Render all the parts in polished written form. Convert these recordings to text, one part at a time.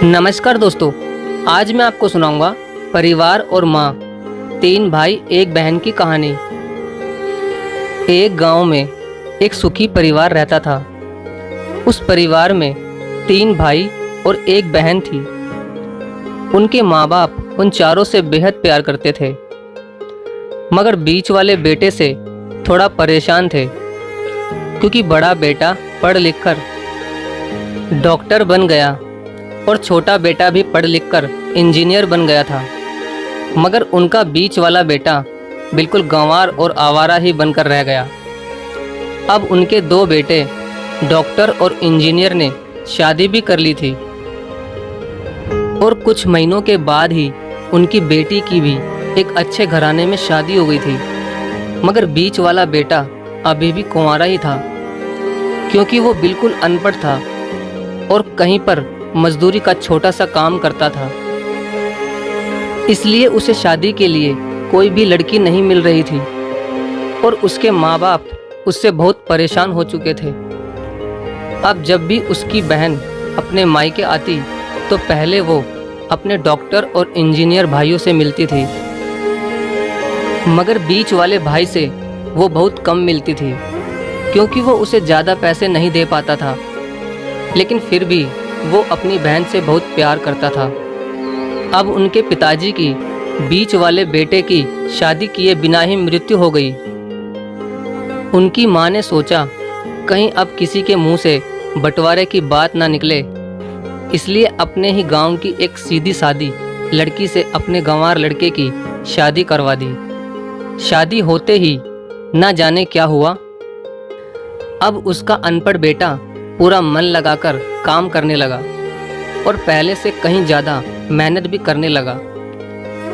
नमस्कार दोस्तों, आज मैं आपको सुनाऊंगा परिवार और माँ, तीन भाई एक बहन की कहानी। एक गांव में एक सुखी परिवार रहता था। उस परिवार में तीन भाई और एक बहन थी। उनके माँ बाप उन चारों से बेहद प्यार करते थे, मगर बीच वाले बेटे से थोड़ा परेशान थे, क्योंकि बड़ा बेटा पढ़ लिख कर डॉक्टर बन गया और छोटा बेटा भी पढ़ लिख कर इंजीनियर बन गया था। मगर उनका बीच वाला बेटा बिल्कुल गंवार और आवारा ही बनकर रह गया। अब उनके दो बेटे डॉक्टर और इंजीनियर ने शादी भी कर ली थी और कुछ महीनों के बाद ही उनकी बेटी की भी एक अच्छे घराने में शादी हो गई थी। मगर बीच वाला बेटा अभी भी कुंवारा ही था, क्योंकि वो बिल्कुल अनपढ़ था और कहीं पर मजदूरी का छोटा सा काम करता था। इसलिए उसे शादी के लिए कोई भी लड़की नहीं मिल रही थी और उसके माँ बाप उससे बहुत परेशान हो चुके थे। अब जब भी उसकी बहन अपने मायके आती तो पहले वो अपने डॉक्टर और इंजीनियर भाइयों से मिलती थी, मगर बीच वाले भाई से वो बहुत कम मिलती थी, क्योंकि वो उसे ज़्यादा पैसे नहीं दे पाता था। लेकिन फिर भी वो अपनी बहन से बहुत प्यार करता था। अब उनके पिताजी की बीच वाले बेटे की शादी किए बिना ही मृत्यु हो गई। उनकी माँ ने सोचा कहीं अब किसी के मुंह से बंटवारे की बात ना निकले, इसलिए अपने ही गांव की एक सीधी सादी लड़की से अपने गंवार लड़के की शादी करवा दी। शादी होते ही ना जाने क्या हुआ, अब उसका अनपढ़ बेटा पूरा मन लगाकर काम करने लगा और पहले से कहीं ज़्यादा मेहनत भी करने लगा।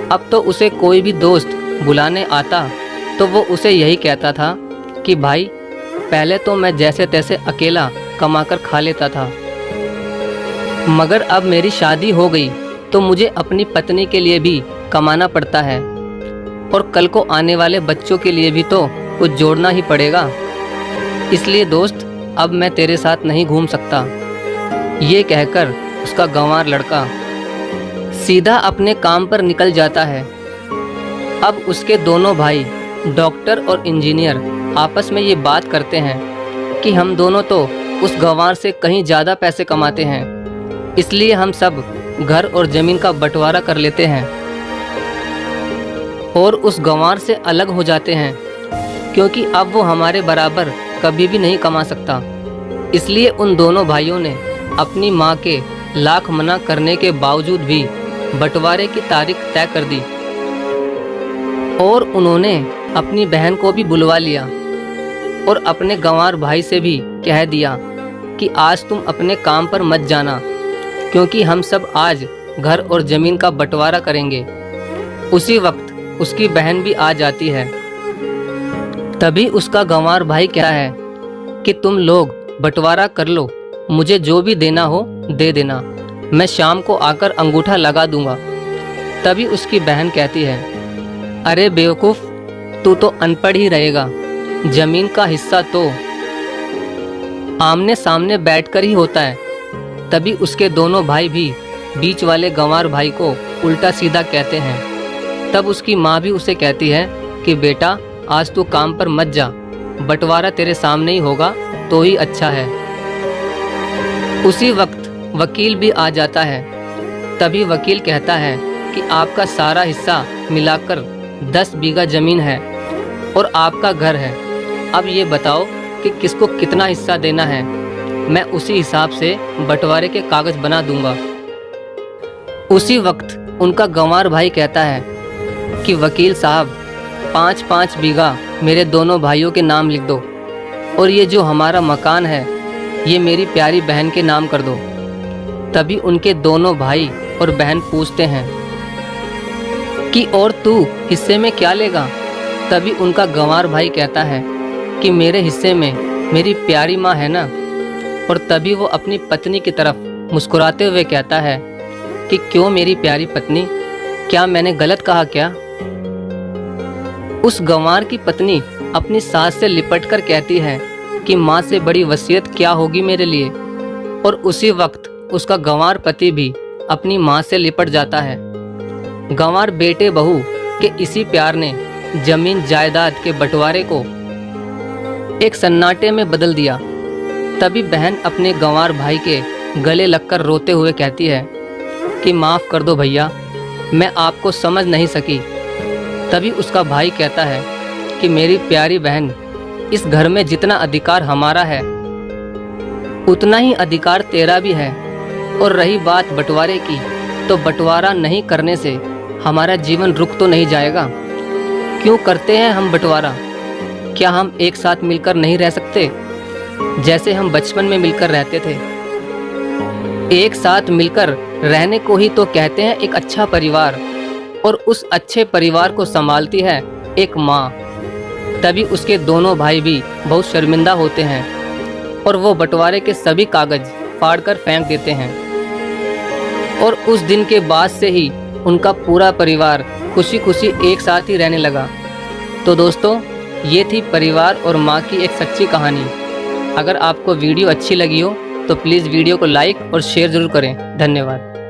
अब तो उसे कोई भी दोस्त बुलाने आता तो वो उसे यही कहता था कि भाई, पहले तो मैं जैसे तैसे अकेला कमाकर खा लेता था, मगर अब मेरी शादी हो गई तो मुझे अपनी पत्नी के लिए भी कमाना पड़ता है और कल को आने वाले बच्चों के लिए भी तो कुछ जोड़ना ही पड़ेगा। इसलिए दोस्त, अब मैं तेरे साथ नहीं घूम सकता। ये कहकर उसका गंवार लड़का सीधा अपने काम पर निकल जाता है। अब उसके दोनों भाई डॉक्टर और इंजीनियर आपस में ये बात करते हैं कि हम दोनों तो उस गंवार से कहीं ज़्यादा पैसे कमाते हैं, इसलिए हम सब घर और ज़मीन का बंटवारा कर लेते हैं और उस गंवार से अलग हो जाते हैं, क्योंकि अब वो हमारे बराबर कभी भी नहीं कमा सकता। इसलिए उन दोनों भाइयों ने अपनी माँ के लाख मना करने के बावजूद भी बंटवारे की तारीख तय कर दी और उन्होंने अपनी बहन को भी बुलवा लिया और अपने गंवार भाई से भी कह दिया कि आज तुम अपने काम पर मत जाना, क्योंकि हम सब आज घर और ज़मीन का बंटवारा करेंगे। उसी वक्त उसकी बहन भी आ जाती है। तभी उसका गंवार भाई कहता है कि तुम लोग बंटवारा कर लो, मुझे जो भी देना हो दे देना, मैं शाम को आकर अंगूठा लगा दूंगा। तभी उसकी बहन कहती है, अरे बेवकूफ़, तू तो अनपढ़ ही रहेगा, ज़मीन का हिस्सा तो आमने सामने बैठकर ही होता है। तभी उसके दोनों भाई भी बीच वाले गंवार भाई को उल्टा सीधा कहते हैं। तब उसकी माँ भी उसे कहती है कि बेटा, आज तू काम पर मत जा, बंटवारा तेरे सामने ही होगा तो ही अच्छा है। उसी वक्त वकील भी आ जाता है। तभी वकील कहता है कि आपका सारा हिस्सा मिलाकर 10 बीघा ज़मीन है और आपका घर है। अब ये बताओ कि किसको कितना हिस्सा देना है, मैं उसी हिसाब से बंटवारे के कागज़ बना दूंगा। उसी वक्त उनका गंवार भाई कहता है कि वकील साहब, 5-5 बीघा मेरे दोनों भाइयों के नाम लिख दो और ये जो हमारा मकान है ये मेरी प्यारी बहन के नाम कर दो। तभी उनके दोनों भाई और बहन पूछते हैं कि और तू हिस्से में क्या लेगा? तभी उनका गंवार भाई कहता है कि मेरे हिस्से में मेरी प्यारी माँ है ना। और तभी वो अपनी पत्नी की तरफ मुस्कुराते हुए कहता है कि क्यों मेरी प्यारी पत्नी, क्या मैंने गलत कहा क्या? उस गंवार की पत्नी अपनी सास से लिपटकर कहती है कि माँ से बड़ी वसीयत क्या होगी मेरे लिए। और उसी वक्त उसका गंवार पति भी अपनी माँ से लिपट जाता है। गंवार बेटे बहू के इसी प्यार ने जमीन जायदाद के बंटवारे को एक सन्नाटे में बदल दिया। तभी बहन अपने गंवार भाई के गले लगकर रोते हुए कहती है कि माफ़ कर दो भैया, मैं आपको समझ नहीं सकी। तभी उसका भाई कहता है कि मेरी प्यारी बहन, इस घर में जितना अधिकार हमारा है उतना ही अधिकार तेरा भी है। और रही बात बंटवारे की, तो बंटवारा नहीं करने से हमारा जीवन रुक तो नहीं जाएगा। क्यों करते हैं हम बंटवारा? क्या हम एक साथ मिलकर नहीं रह सकते, जैसे हम बचपन में मिलकर रहते थे? एक साथ मिलकर रहने को ही तो कहते हैं एक अच्छा परिवार, और उस अच्छे परिवार को संभालती है एक माँ। तभी उसके दोनों भाई भी बहुत शर्मिंदा होते हैं और वो बंटवारे के सभी कागज फाड़कर फेंक देते हैं। और उस दिन के बाद से ही उनका पूरा परिवार खुशी खुशी एक साथ ही रहने लगा। तो दोस्तों, ये थी परिवार और माँ की एक सच्ची कहानी। अगर आपको वीडियो अच्छी लगी हो तो प्लीज़ वीडियो को लाइक और शेयर ज़रूर करें। धन्यवाद।